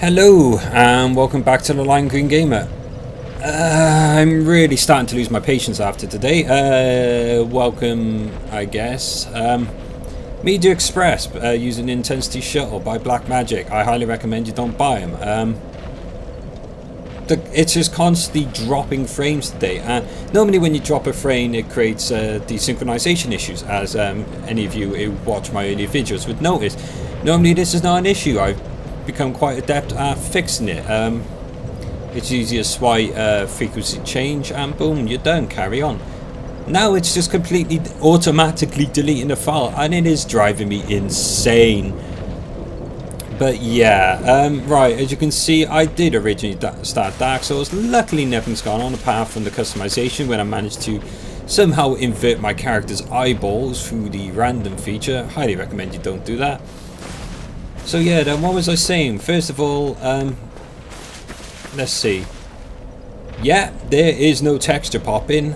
Hello and welcome back to the Lime Green Gamer. I'm really starting to lose my patience after today. Welcome, I guess. Media Express using Intensity Shuttle by Blackmagic. I highly recommend you don't buy them. It's just constantly dropping frames today. Normally when you drop a frame it creates desynchronization issues, as any of you who watch my earlier videos would notice. Normally this is not an issue. I've become quite adept at fixing it. It's easy as swipe frequency change and boom, you're done, carry on. Now it's just completely automatically deleting the file and it is driving me insane. But yeah, right, as you can see, I did originally start Dark Souls. Luckily nothing's gone on apart from the customization when I managed to somehow invert my character's eyeballs through the random feature. Highly recommend you don't do that. So yeah, then what was I saying? First of all, let's see. Yeah, there is no texture popping.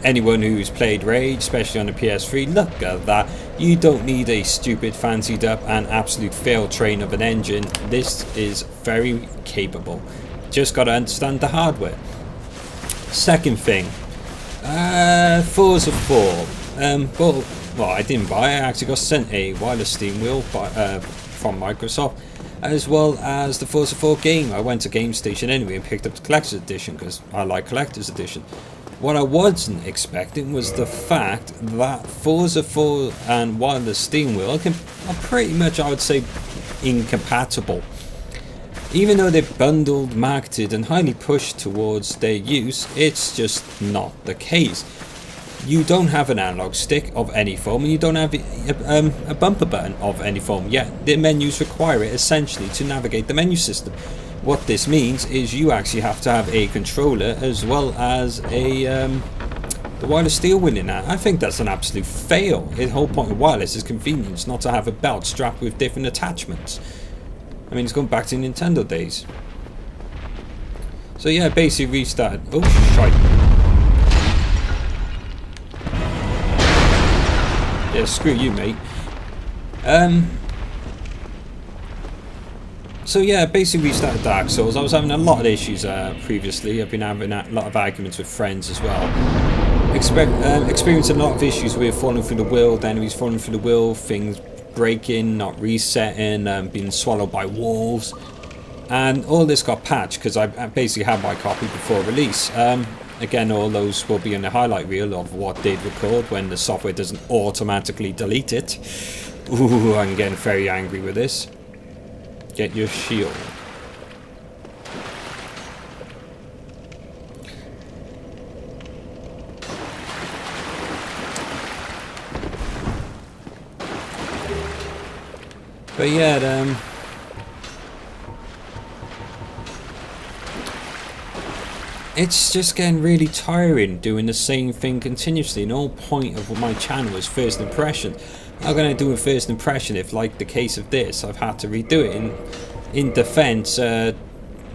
Anyone who's played Rage, especially on the PS3, look at that. You don't need a stupid, fancied up and absolute fail train of an engine. This is very capable. Just got to understand the hardware. Second thing, Forza 4. Well, I didn't buy it. I actually got sent a wireless steam wheel from Microsoft, as well as the Forza 4 game. I went to Game Station anyway and picked up the Collector's Edition because I like Collector's Edition. What I wasn't expecting was the fact that Forza 4 and wireless steam wheel are pretty much, I would say, incompatible. Even though they're bundled, marketed and highly pushed towards their use, it's just not the case. You don't have an analog stick of any form and you don't have a bumper button of any form, yet the menus require it essentially to navigate the menu system. What this means is you actually have to have a controller as well as the wireless steel wheel in that. I think that's an absolute fail. The whole point of wireless is convenience, not to have a belt strapped with different attachments. I mean, it's going back to Nintendo days. So yeah, basically restarted. Oh, shite. Yeah, screw you, mate. So yeah, basically we started Dark Souls. I was having a lot of issues previously. I've been having a lot of arguments with friends as well. Experiencing a lot of issues with falling through the wheel, the enemies falling through the wheel, things breaking, not resetting, being swallowed by wolves. And all this got patched because I basically had my copy before release. Again, all those will be in the highlight reel of what did record when the software doesn't automatically delete it. Ooh, I'm getting very angry with this. Get your shield. But yeah, it's just getting really tiring doing the same thing continuously. And the whole point of my channel is first impression. How can I do a first impression if, like the case of this, I've had to redo it? In defense,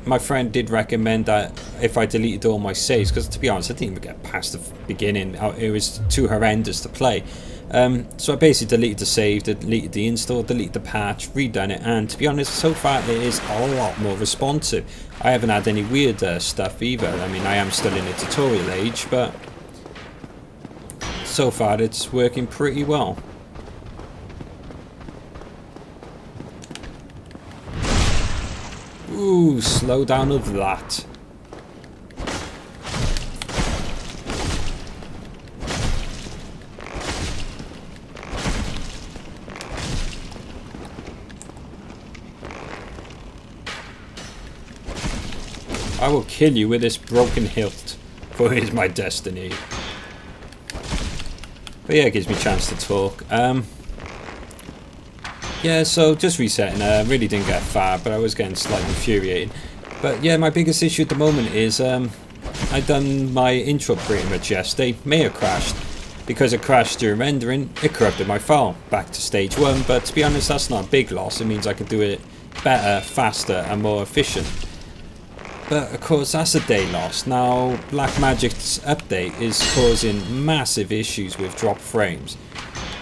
my friend did recommend that if I deleted all my saves, because to be honest I didn't even get past the beginning. It was too horrendous to play. So I basically deleted the save, deleted the install, deleted the patch, redone it, and to be honest, so far it is a lot more responsive. I haven't had any weird stuff either. I mean, I am still in the tutorial age, but so far it's working pretty well. Ooh, slow down of that. I will kill you with this broken hilt, for it is my destiny. But yeah, it gives me a chance to talk. Yeah, so just resetting. Really didn't get far, but I was getting slightly infuriated. But yeah, my biggest issue at the moment is I done my intro pretty much yesterday. May have crashed. Because it crashed during rendering, it corrupted my file back to stage 1. But to be honest, that's not a big loss. It means I can do it better, faster and more efficient. But of course that's a day lost. Now Blackmagic's update is causing massive issues with drop frames.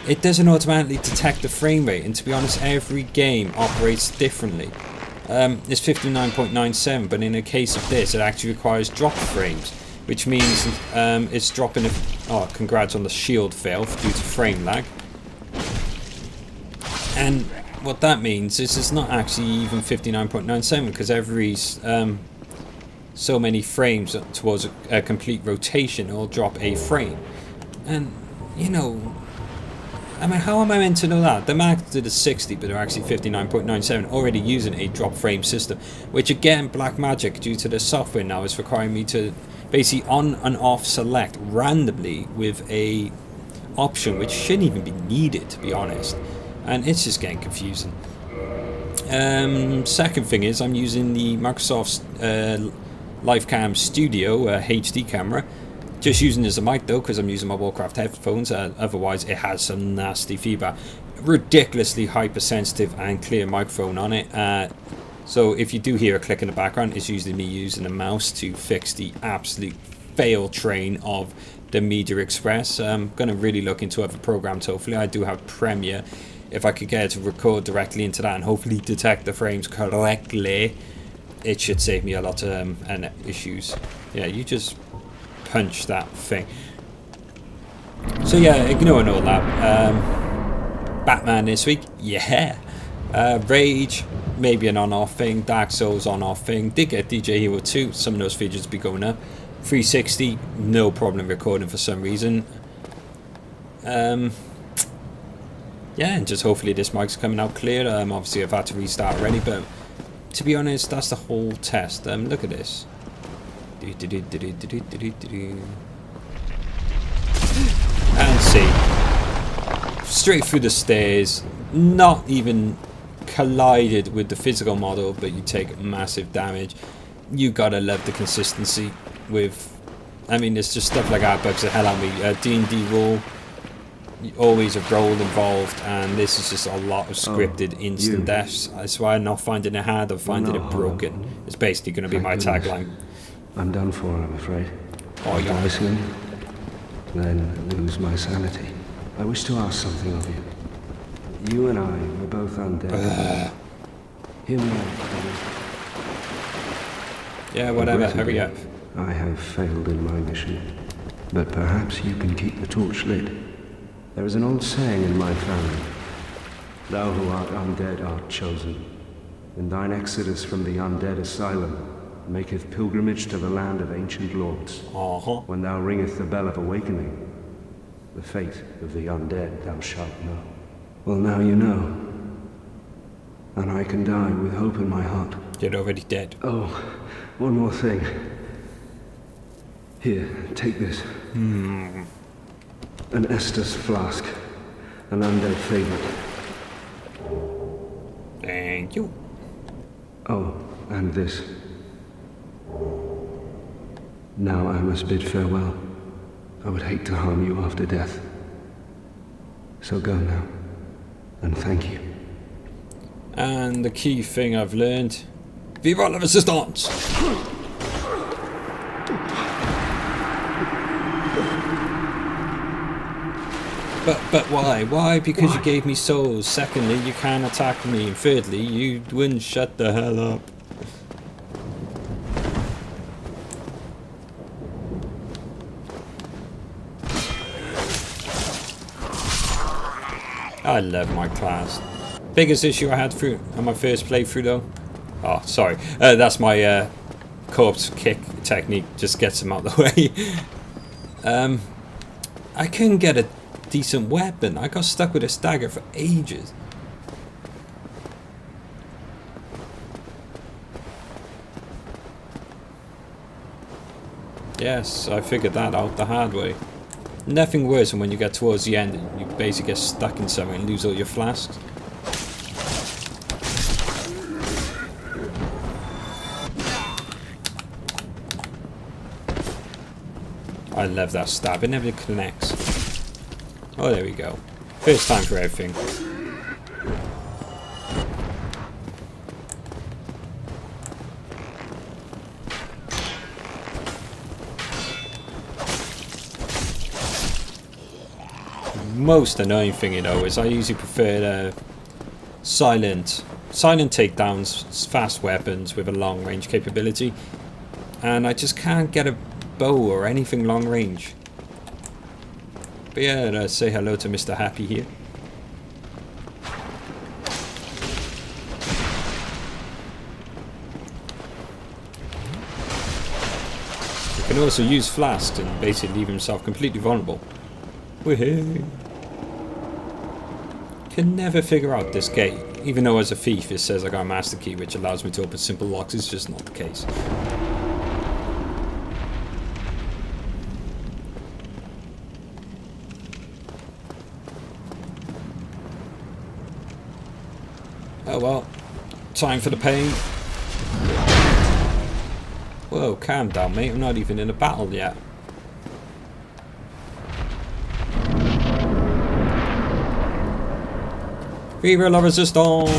It doesn't automatically detect the frame rate, and to be honest every game operates differently. is 59.97, but in the case of this, it actually requires drop frames, which means it's dropping a... Oh, congrats on the shield fail due to frame lag. And what that means is it's not actually even 59.97, because every so many frames towards a complete rotation, it'll drop a frame. And, you know, I mean, how am I meant to know that? The max did a 60, but they're actually 59.97, already using a drop frame system, which again, Blackmagic, due to the software now, is requiring me to basically on and off select randomly with a option which shouldn't even be needed, to be honest. And it's just getting confusing. Second thing is I'm using the Microsoft Livecam Studio HD camera. Just using it as a mic though, because I'm using my Warcraft headphones. Otherwise it has some nasty feedback. Ridiculously hypersensitive and clear microphone on it. So if you do hear a click in the background, it's usually me using a mouse to fix the absolute fail train of the Media Express. I'm going to really look into other programs. Hopefully I do have Premiere. If I could get it to record directly into that and hopefully detect the frames correctly, it should save me a lot of issues. Yeah, you just punch that thing. So yeah, ignoring all that, Batman this week, yeah. Rage, maybe an on-off thing. Dark Souls on-off thing. Did get DJ Hero 2, some of those figures be going up. 360, no problem recording for some reason. Yeah, and just hopefully this mic's coming out clear. Obviously I've had to restart already, but to be honest, that's the whole test. Look at this. And see, straight through the stairs, not even collided with the physical model, but you take massive damage. You gotta love the consistency with, I mean, it's just stuff like that bugs the hell out of me. D&D rule, always a roll involved, and this is just a lot of scripted instant deaths. That's why I'm not finding it hard, I'm finding it broken. It's basically going to be my tagline. I'm done for, I'm afraid. Oh, I die soon, then lose my sanity. I wish to ask something of you. You and I were both undead. Hear me out, please. Yeah, whatever, hurry up. I have failed in my mission, but perhaps you can keep the torch lit. There is an old saying in my family: thou who art undead art chosen, and thine exodus from the undead asylum maketh pilgrimage to the land of ancient lords. When thou ringeth the bell of awakening, the fate of the undead thou shalt know. Well, now you know, and I can die with hope in my heart. You're already dead. Oh, one more thing. Here, take this. An Estus flask, an undead favorite. Thank you. Oh, and this. Now I must bid farewell. I would hate to harm you after death. So go now, and thank you. And the key thing I've learned: Viva la resistance! But why? Why? Because you gave me souls. Secondly, you can't attack me. And thirdly, you wouldn't shut the hell up. I love my class. Biggest issue I had through on my first playthrough though. Oh, sorry. That's my corpse kick technique. Just gets him out of the way. I couldn't get a decent weapon. I got stuck with a dagger for ages. Yes, I figured that out the hard way. Nothing worse than when you get towards the end and you basically get stuck in something and lose all your flasks. I love that stab, it never connects. Oh, there we go. First time for everything. Most annoying thing, you know, is I usually prefer silent silent takedowns, fast weapons with a long range capability, and I just can't get a bow or anything long range. But yeah, let's say hello to Mr. Happy here. He can also use flasks and basically leave himself completely vulnerable. Woohoo! Can never figure out this gate, even though as a thief it says I got a master key which allows me to open simple locks. It's just not the case. Oh well, time for the pain. Whoa, calm down mate, I'm not even in a battle yet. Viva la resistance!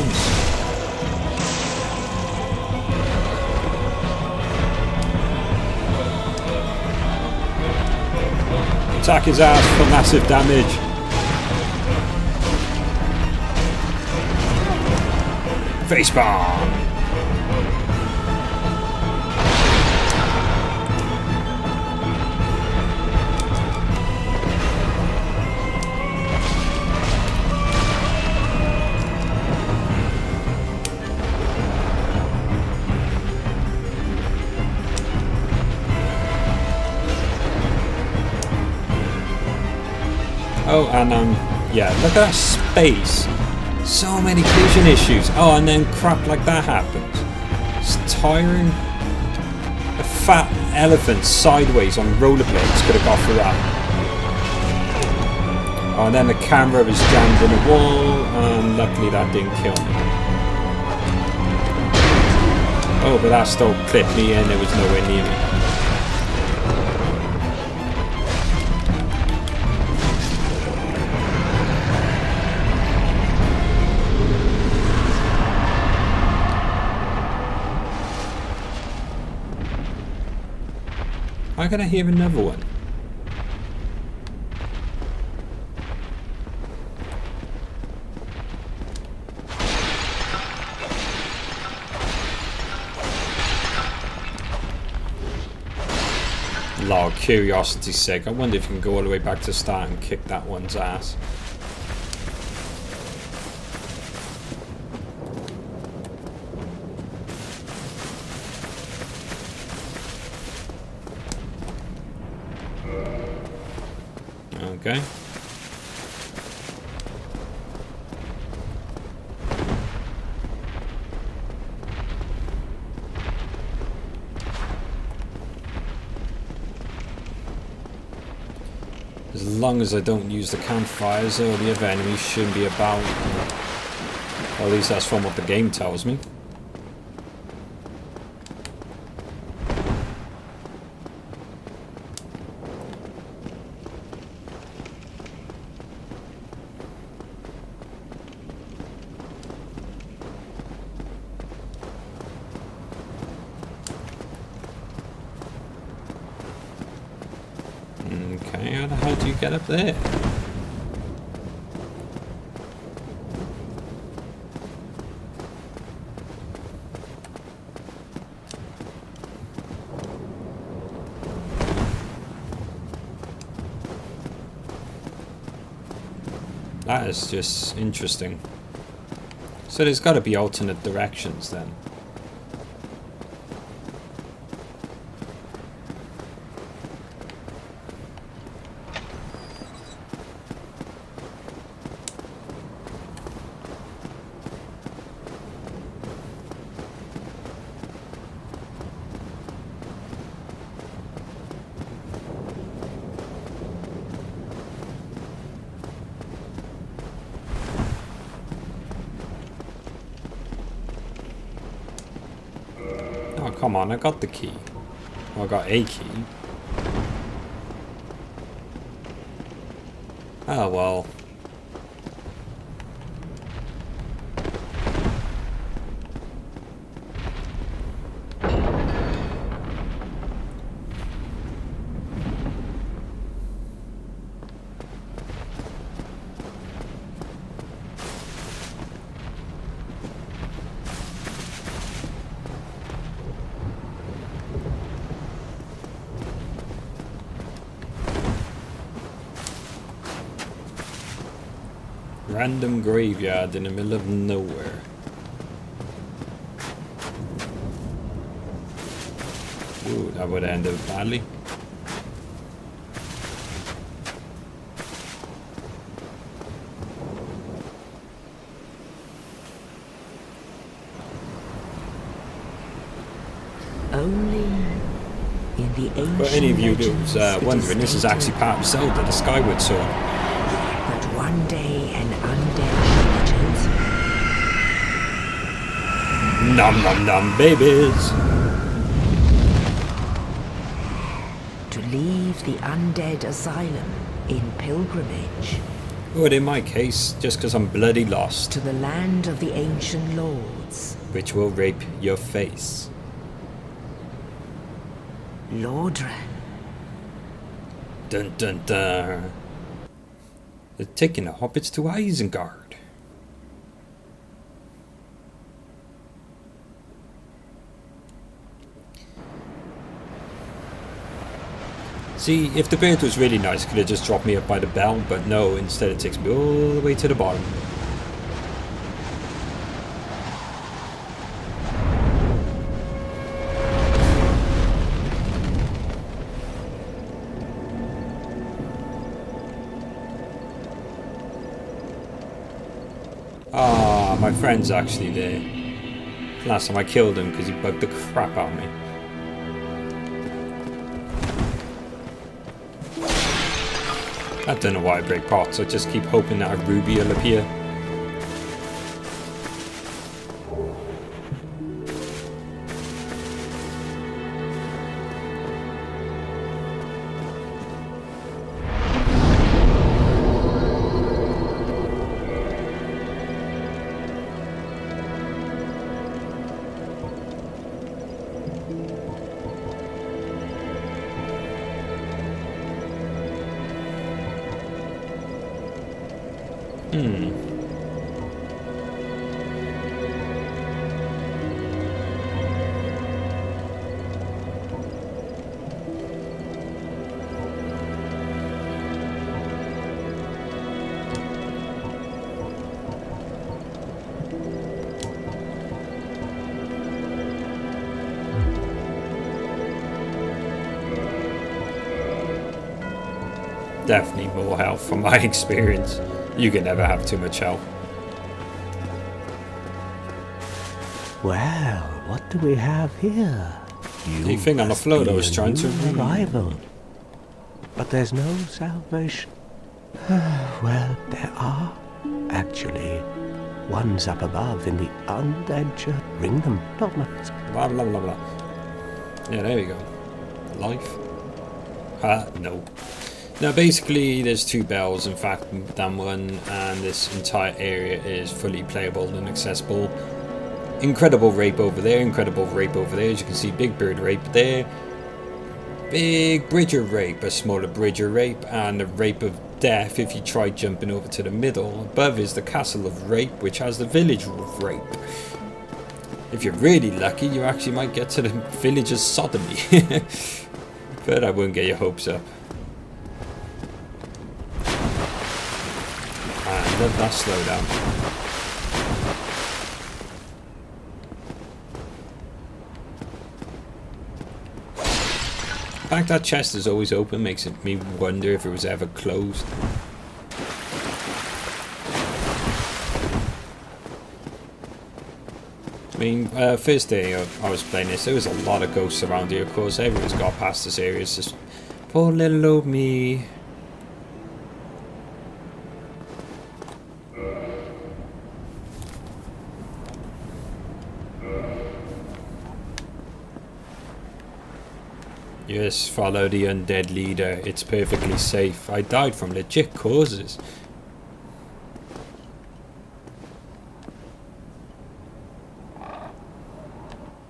Attack his ass for massive damage. Facepalm! Oh, and yeah, look at that space. So many collision issues. Oh, and then crap like that happens. It's tiring. A fat elephant sideways on rollerblades could have got through that. Oh, and then the camera was jammed in a wall, and luckily that didn't kill me. Oh, but that still clipped me in. It was nowhere near me. How can I hear another one? Lord, curiosity's sake, I wonder if you can go all the way back to the start and kick that one's ass. Okay. As long as I don't use the campfires, all the other enemies shouldn't be about. Or at least that's from what the game tells me. Okay, how the hell do you get up there? That is just interesting. So there's got to be alternate directions then. Oh, come on, I got the key. Well, I got a key. Oh, well. random graveyard in the middle of nowhere. Ooh, that would end up badly. Only in the ancient For any of you legends, who's it wondering, this is actually part of Zelda, the Skyward Sword. that one day an undead shall be chosen. Nom nom nom babies! To leave the undead asylum in pilgrimage But in my case, just because I'm bloody lost, to the land of the ancient lords. which will rape your face. Lordran. Dun dun dun. They're taking the hobbits to Isengard. See, if the bird was really nice, could have just dropped me up by the bell, but no, instead it takes me all the way to the bottom. Ah, my friend's actually there. Last time I killed him because he bugged the crap out of me. I don't know why I break pots, I just keep hoping that a ruby will appear. Definitely more health from my experience. You can never have too much health. Well, what do we have here? The thing on the float I was trying to read. Arrival. But there's no salvation. Well, there are, actually. One's up above in the undead church. Ring them, not much. Blah blah blah blah. Yeah, there we go. Life. No. Now basically there's two bells, in fact, than one, and this entire area is fully playable and accessible. Incredible rape over there, incredible rape over there. As you can see, big bird rape there. Big bridger rape, a smaller bridger rape, and a rape of death if you try jumping over to the middle. Above is the castle of rape, which has the village of rape. If you're really lucky, you actually might get to the village of sodomy. But I wouldn't get your hopes up. And let that slow down. The fact that chest is always open makes me wonder if it was ever closed. I mean, first day I was playing this, there was a lot of ghosts around here. Of course, everyone's got past this area. It's just poor little old me. Yes, follow the undead leader. It's perfectly safe. I died from legit causes.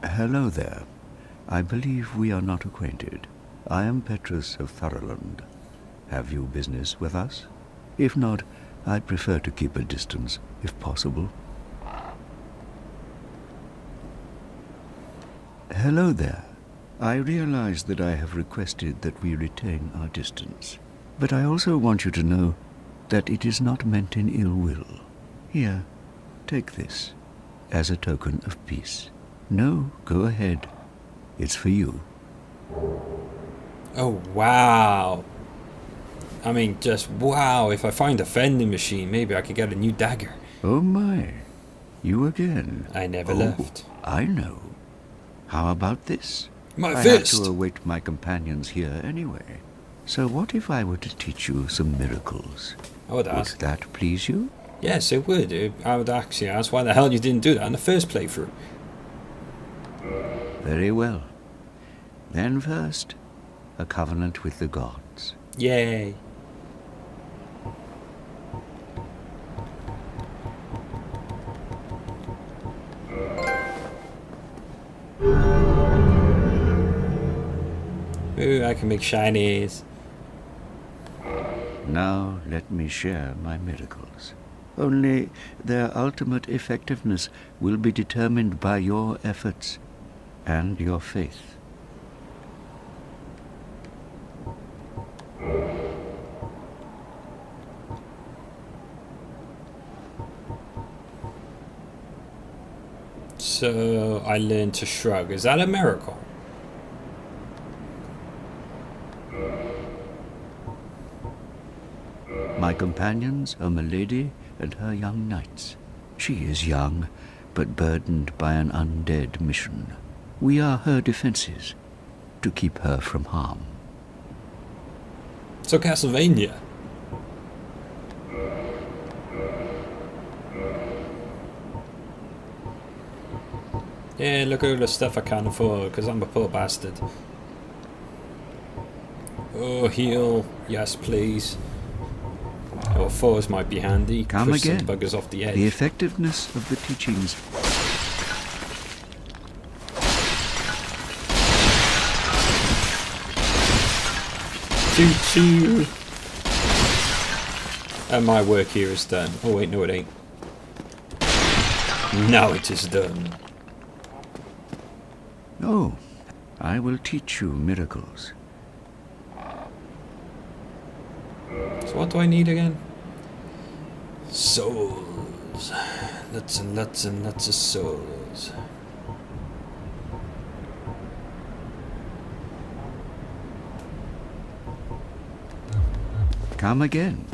Hello there. I believe we are not acquainted. I am Petrus of Thoroland. Have you business with us? If not, I'd prefer to keep a distance, if possible. Hello there. I realize that I have requested that we retain our distance. But I also want you to know that it is not meant in ill will. Here, take this, as a token of peace. No, go ahead. It's for you. Oh, wow. I mean, just wow. If I find a vending machine, maybe I could get a new dagger. Oh my, you again. I never left. I know. How about this? My I fist! have to await my companions here anyway. So what if I were to teach you some miracles? I would ask. Would that please you? Yes, it would. I would actually ask why the hell you didn't do that in the first playthrough. Very well. Then first, a covenant with the gods. Yay. Ooh, I can make shinies. Now let me share my miracles. Only their ultimate effectiveness will be determined by your efforts and your faith. So I learned to shrug. Is that a miracle? My companions are Milady and her young knights. She is young, but burdened by an undead mission. We are her defenses, to keep her from harm. So Castlevania. Yeah, look at all the stuff I can't afford, because I'm a poor bastard. Oh, heal. Yes, please. Or fours might be handy. Come Push again. some buggers off the edge. The effectiveness of the teachings. Choo choo. And my work here is done. Oh wait, no it ain't. Now it is done. Oh, I will teach you miracles. So what do I need again? Souls. Lots and lots and lots of souls. Come again.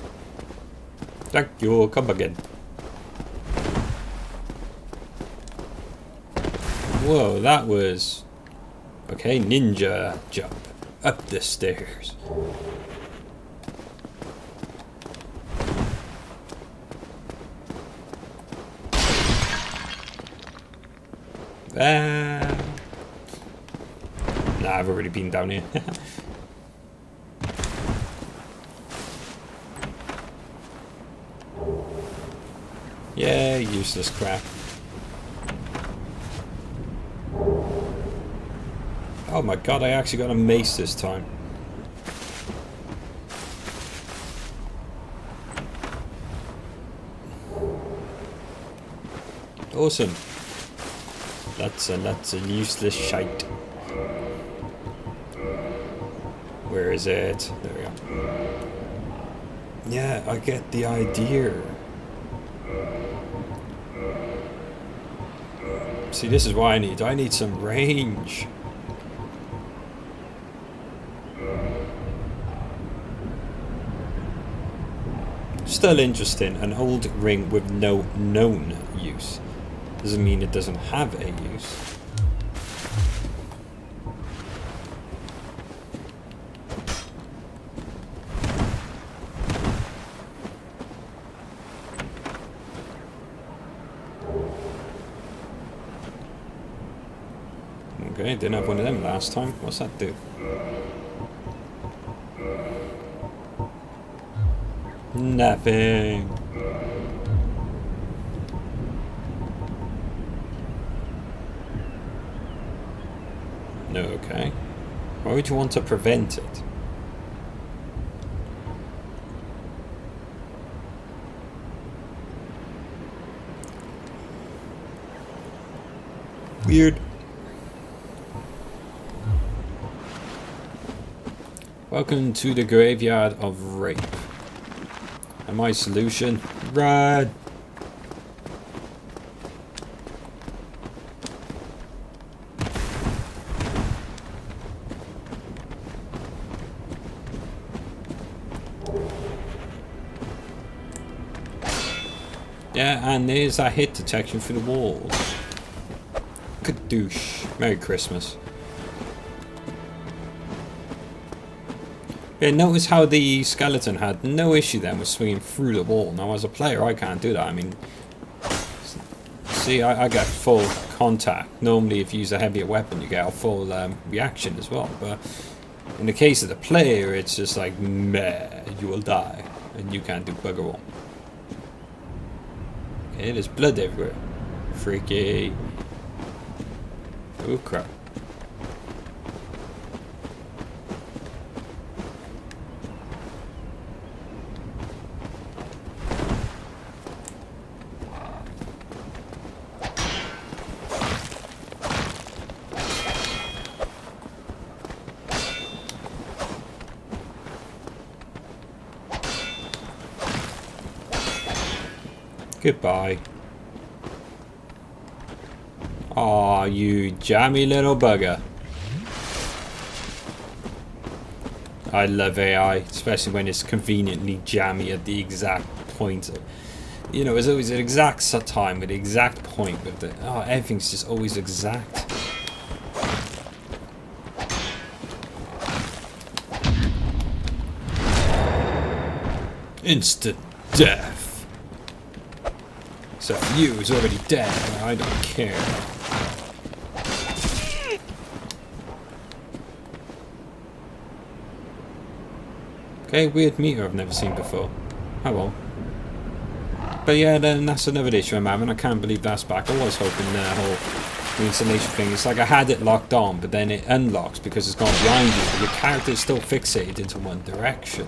Thank you, come again. Whoa, that was... Okay, ninja jump. Up the stairs. Nah, I've already been down here. Yeah, useless crap. Oh my god, I actually got a mace this time. Awesome. Lots and useless shite. Where is it? There we go. Yeah, I get the idea. See, this is what I need. I need some range. Still interesting. An old ring with no known use. Doesn't mean it doesn't have a use. Okay, didn't have one of them last time. What's that do? Nothing. No, okay. Why would you want to prevent it? Weird. Welcome to the graveyard of rape. And my solution, run. Yeah, and there's that hit detection through the walls. Kadoosh. Merry Christmas. Yeah, notice how the skeleton had no issue then with swinging through the wall. Now, as a player, I can't do that. I mean, see, I get full contact. Normally, if you use a heavier weapon, you get a full reaction as well. But in the case of the player, it's just like, meh, you will die. And you can't do bugger all. Okay, there's blood everywhere. Freaky. Oh, crap. Goodbye. Aw, you jammy little bugger. I love AI, especially when it's conveniently jammy at the exact point. You know, it's always an exact time with the exact point with it. Oh, everything's just always exact. Instant death. So you is already dead, and I don't care. Okay, weird meter I've never seen before. Oh well. But yeah, then that's another issue I'm having. I can't believe that's back. I was hoping the whole installation thing. It's like I had it locked on, but then it unlocks because it's gone behind you. But your character is still fixated into one direction.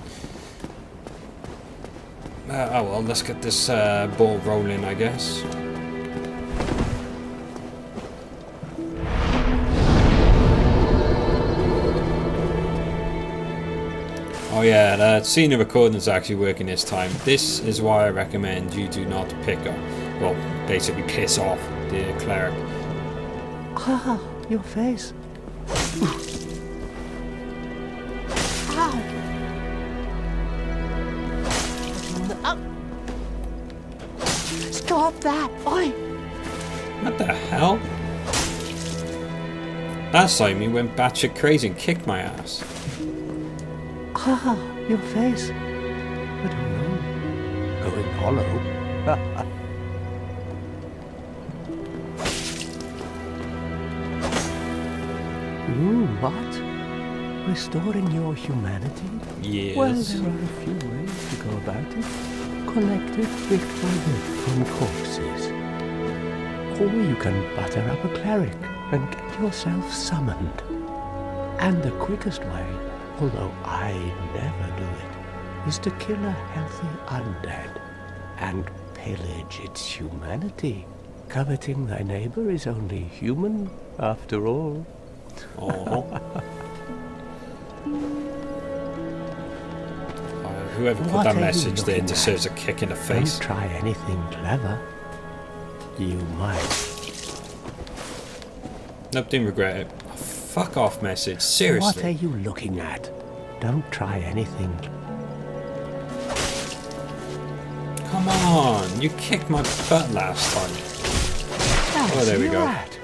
Oh well, let's get this ball rolling, I guess. Oh yeah, seeing the recording's actually working this time. This is why I recommend you do not pick up, well, basically piss off the cleric. Ah, your face. Ow! Stop that! Oi! What the hell? That side me went batshit crazy and kicked my ass. Ah, your face. I don't know. Going hollow. What? Restoring your humanity? Yes. Well, there are a few ways to go about it. Collected bit by bit from corpses. Or you can butter up a cleric and get yourself summoned. And the quickest way, although I never do it, is to kill a healthy undead and pillage its humanity. Coveting thy neighbor is only human, after all. Oh. Whoever put What that are you message there looking deserves a at? kick in the face. Don't try anything clever. You might. Nope, didn't regret it. Oh, fuck off message, seriously. What are you looking at? Don't try anything. Come on, you kicked my butt last time. Oh, there we go. That.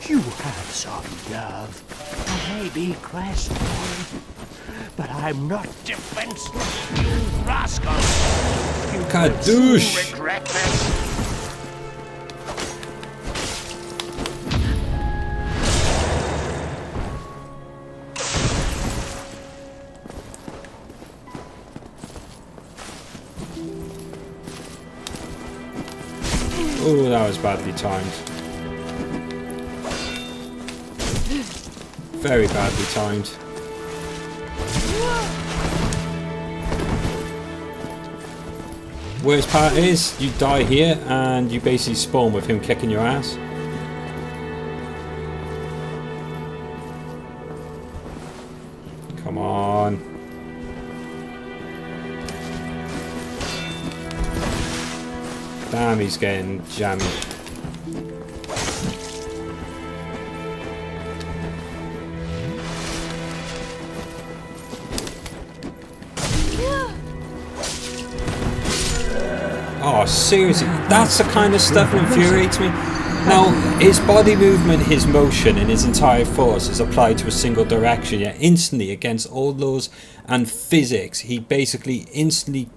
You have some nerve. I may be crestfallen, but I'm not defenseless, you rascal. You Kadoosh. will soon regret this. Oh, that was badly timed. Very badly timed. Worst part is, you die here and you basically spawn with him kicking your ass. Come on. Damn, he's getting jammed. Oh, seriously, that's the kind of stuff that infuriates me. Now, his body movement, his motion, and his entire force is applied to a single direction, yet instantly, against all laws and physics, he basically instantly...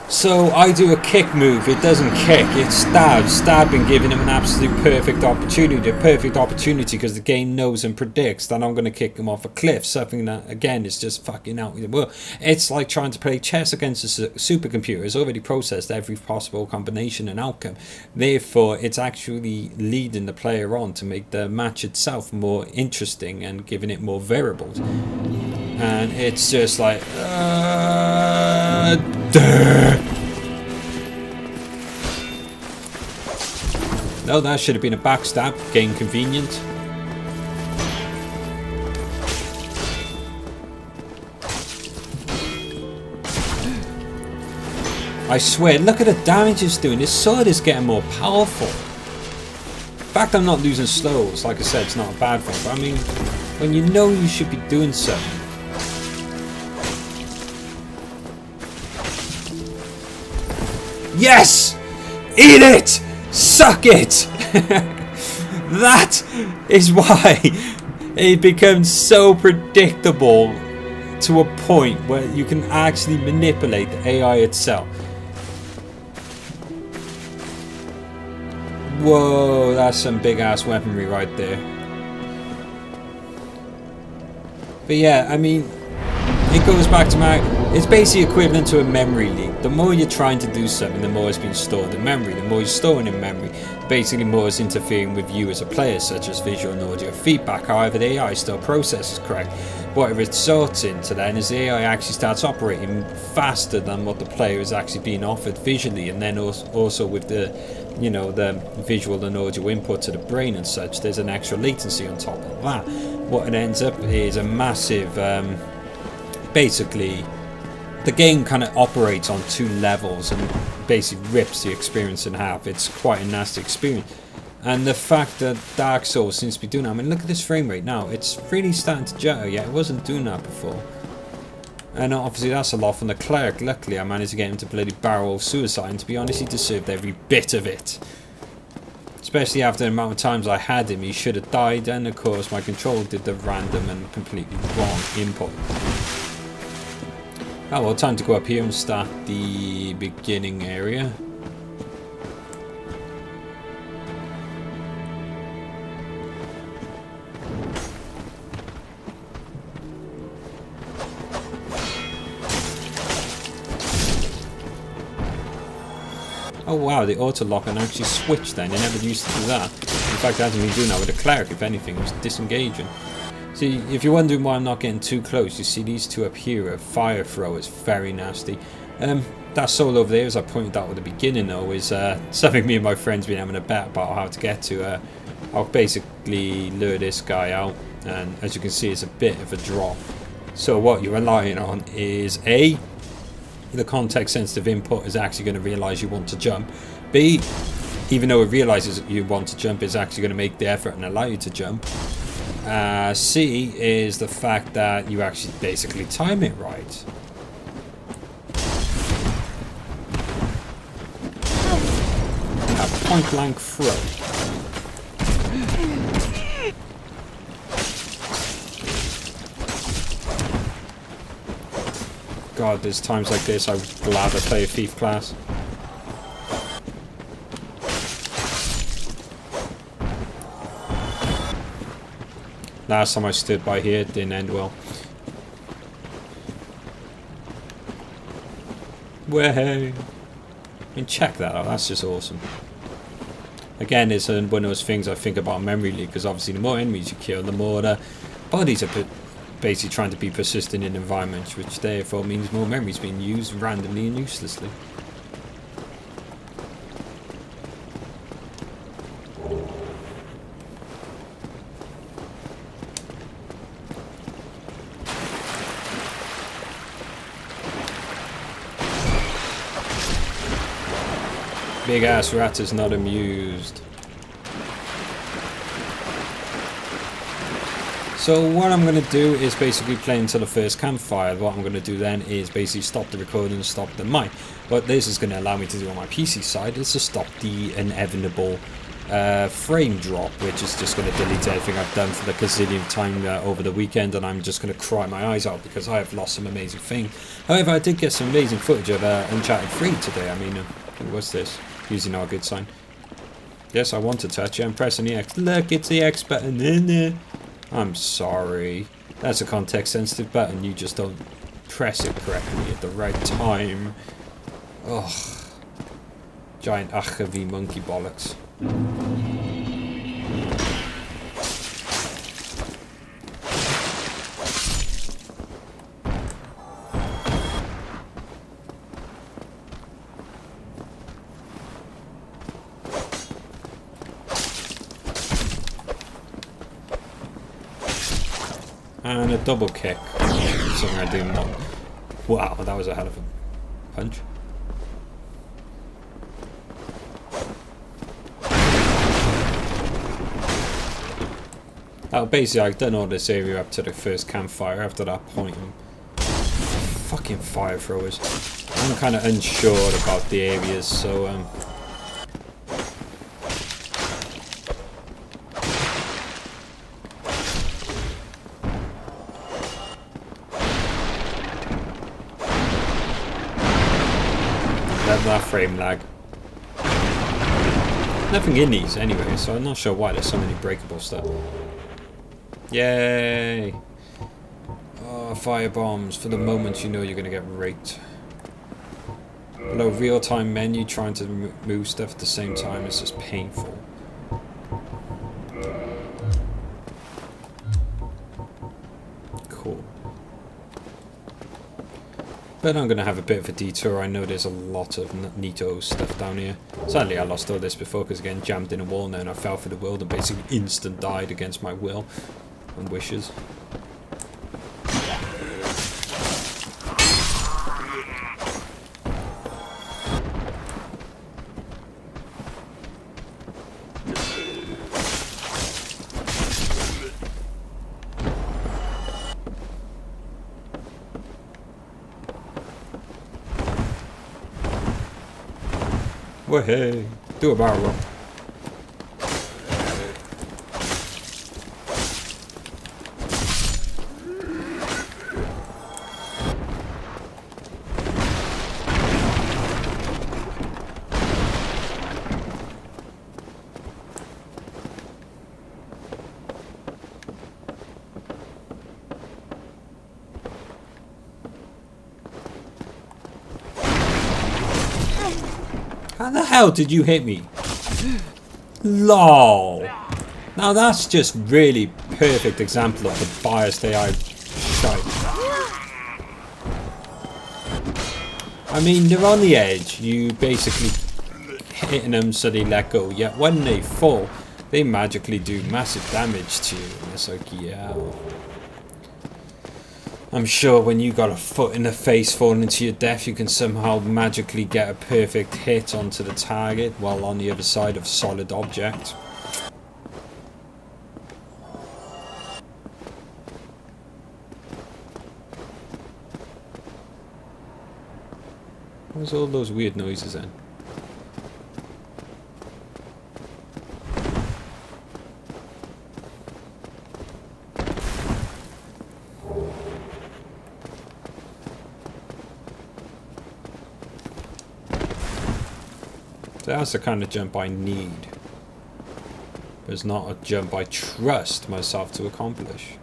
So I do a kick move, it doesn't kick, it stabs. Stabbing giving him an absolute perfect opportunity because the game knows and predicts that I'm going to kick him off a cliff, something that again is just fucking out. Well, it's like trying to play chess against a supercomputer. It's already processed every possible combination and outcome, therefore it's actually leading the player on to make the match itself more interesting and giving it more variables. And it's just like no, that should have been a backstab, game convenient. I swear, look at the damage it's doing. This sword is getting more powerful. The fact I'm not losing slows, like I said, it's not a bad thing, but I mean, when you know you should be doing something. Yes! Eat it! Suck it! That is why it becomes so predictable to a point where you can actually manipulate the AI itself. Whoa, that's some big ass weaponry right there. But yeah, I mean, it goes back to it's basically equivalent to a memory leak. The more you're trying to do something, the more it's being stored in memory. The more you're storing in memory, basically more is interfering with you as a player, such as visual and audio feedback. However, the AI still processes correct. What it results into then is the AI actually starts operating faster than what the player is actually being offered visually, and then also with the, you know, the visual and audio input to the brain and such, there's an extra latency on top of that. What it ends up is a massive, basically, the game kind of operates on two levels and basically rips the experience in half. It's quite a nasty experience. And the fact that Dark Souls seems to be doing that, I mean, look at this frame rate now. It's really starting to jutter. Yeah, it wasn't doing that before. And obviously that's a lot from the cleric. Luckily, I managed to get him to bloody barrel of suicide, and to be honest, he deserved every bit of it. Especially after the amount of times I had him, he should have died, and of course my control did the random and completely wrong input. Oh well, time to go up here and start the beginning area. Oh wow, the auto-lock can actually switch then. It never used to do that. In fact, it hasn't been doing that with the cleric. If anything, it was disengaging. See, if you're wondering why I'm not getting too close, you see these two up here are fire throwers. Very nasty. That soul over there, as I pointed out at the beginning though, is something me and my friends been having a bet about how to get to. I'll basically lure this guy out, and as you can see, it's a bit of a drop. So what you're relying on is A, the context sensitive input is actually going to realize you want to jump. B, even though it realizes you want to jump, it's actually going to make the effort and allow you to jump. C is the fact that you actually basically time it right. A point blank throw. God, there's times like this I'm glad I play a thief class. Last time I stood by here, it didn't end well. Way! I mean, check that out, that's just awesome. Again, it's one of those things I think about memory leak, because obviously the more enemies you kill, the more the bodies are basically trying to be persistent in environments, which therefore means more memories being used randomly and uselessly. Big ass rat is not amused. So what I'm going to do is basically play until the first campfire. What I'm going to do then is basically stop the recording and stop the mic. What this is going to allow me to do on my PC side is to stop the inevitable frame drop, which is just going to delete everything I've done for the gazillion time over the weekend, and I'm just going to cry my eyes out because I have lost some amazing things. However, I did get some amazing footage of Uncharted 3 today. I mean, what's this? Usually not a good sign. Yes, I want to touch it. I'm pressing the X. Look, it's the X button in there. I'm sorry. That's a context sensitive button. You just don't press it correctly at the right time. Ugh. Giant Achavi monkey bollocks. And a double kick. Something I didn't want. Wow, that was a hell of a punch. Oh, basically I've done all this area up to the first campfire. After that point, fucking fire throwers. I'm kind of unsure about the areas, so that frame lag. Nothing in these anyway, so I'm not sure why there's so many breakable stuff. Yay! Oh, fire bombs. For the moment you know you're gonna get raped. Below real-time menu, trying to move stuff at the same time is just painful. Cool. But I'm going to have a bit of a detour. I know there's a lot of neato stuff down here. Sadly, I lost all this before because, again, jammed in a wall now and I fell for the world and basically instant died against my will and wishes. Well, hey, do a barrel roll. How the hell did you hit me? LOL. Now that's just really perfect example of the biased AI shite. I mean, they're on the edge. You basically hitting them so they let go. Yet when they fall, they magically do massive damage to you. And it's like, yeah. I'm sure when you got a foot in the face falling into your death, you can somehow magically get a perfect hit onto the target while on the other side of a solid object. What was all those weird noises then? That's the kind of jump I need. But it's not a jump I trust myself to accomplish.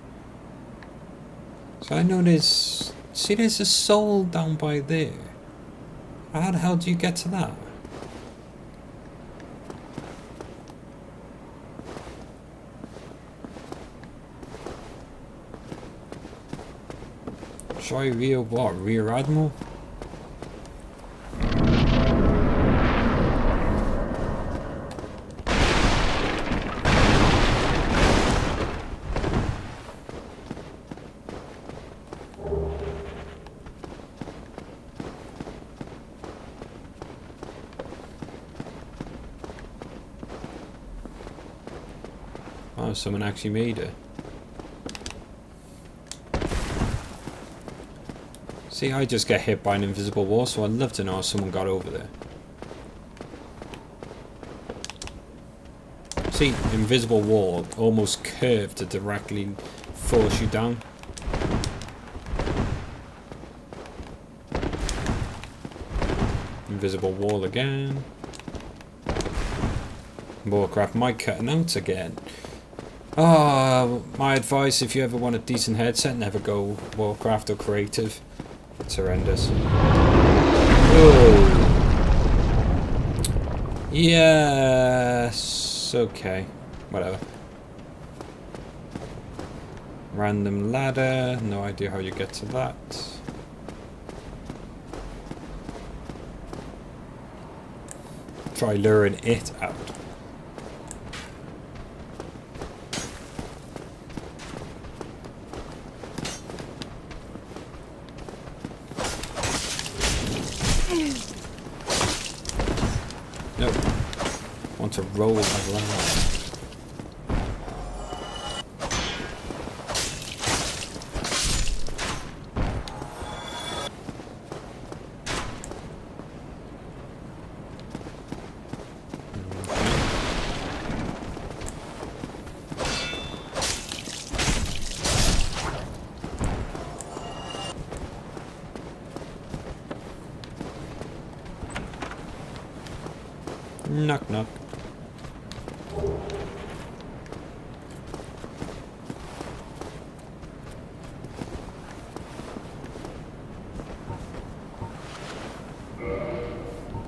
So I know there's... See, there's a soul down by there. How the hell do you get to that? Try rear what? Rear Admiral? Oh, someone actually made it. See, I just get hit by an invisible wall, so I'd love to know how someone got over there. See, invisible wall almost curved to directly force you down. Invisible wall again. Warcraft might cut out again. My advice, if you ever want a decent headset, never go Warcraft or Creative. It's horrendous. Oh. Yes. Okay. Whatever. Random ladder. No idea how you get to that. Try luring it out. Nope. Want to roll around. Knock knock.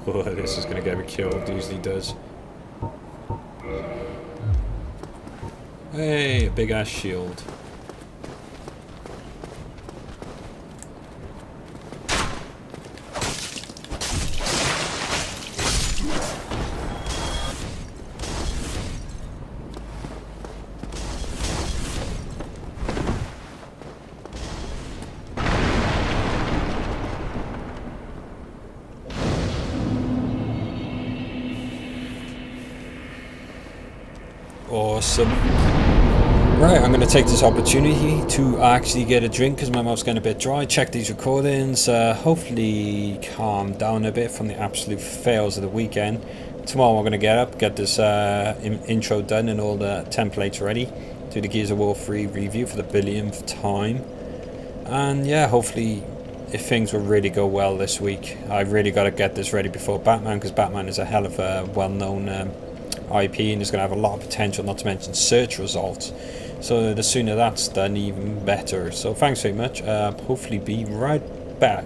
Oh, this is gonna get me killed, usually does. Hey, a big ass shield. Awesome. Right, I'm going to take this opportunity to actually get a drink because my mouth's getting a bit dry. Check these recordings, hopefully calm down a bit from the absolute fails of the weekend. Tomorrow I'm going to get up, get this intro done and all the templates ready. Do the Gears of War 3 review for the billionth time. And yeah, hopefully if things will really go well this week. I really got to get this ready before Batman because Batman is a hell of a well-known IP and is going to have a lot of potential, not to mention search results. So the sooner that's done, even better. So thanks very much. Hopefully be right back.